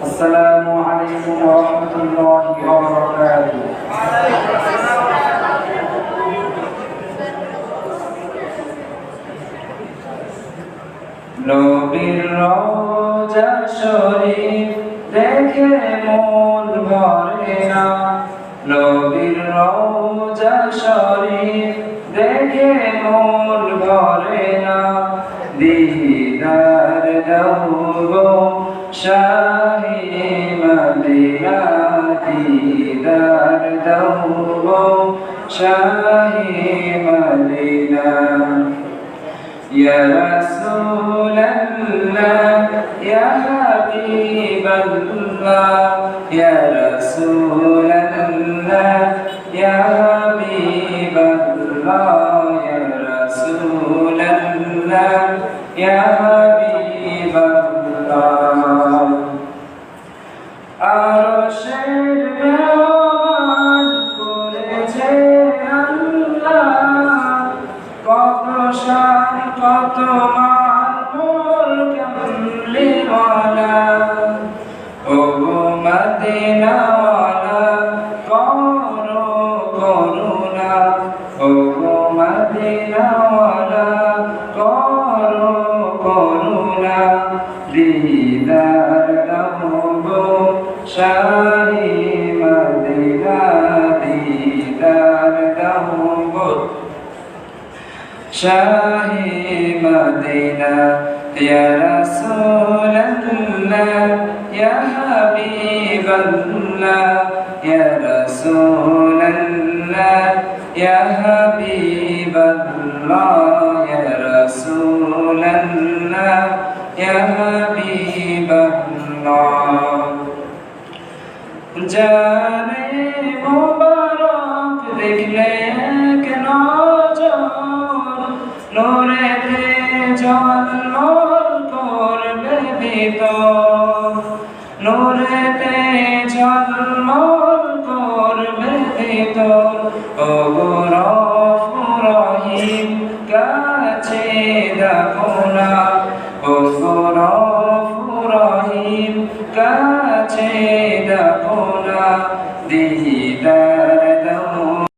আসসালামু আলাইকুম ওয়া রাহমাতুল্লাহি ওয়া বারাকাতুহু। নবীর রওজা শরীফ দেখে মন ভরে না, নবীর রওজা শরীফ দেখে মন ভরে না। দিদার দাও গো শাহে মদিনা, দিদার দাও গো শাহে মদিনা। يا رسول الله يا حبيب الله يا رسول الله يا حبيب الله يا رسول الله يا حبيب الله আরশের মেহমান করেছে আল্লাহ, কত শান কত মান মোর কামলিওয়ালা। ও মদিনাওয়ালা করো করুণা, ও মদিনাওয়ালা করো করুণা। দিদার দাও গো শাহে মদিনা, দিদার দাও গো শাহে মদিনা। ইয়া রাসূলুল্লাহ ইয়া হাবিবাল্লাহ ইয়া রাসূলুল্লাহ ইয়া হাবিবাল্লাহ ইয়া রাসূলুল্লাহ ইয়া হাবিবাল্লাহ। জানে মুবারক দেখলে এক নজর, নূরেতে ঝলমল করবে ভিতর, নূরেতে ঝলমল করবে ভিতর। ও গো রউফুর রহিম কাছে ডাকো না, ও গো রউফুর রহিম কাছে ডাকো না।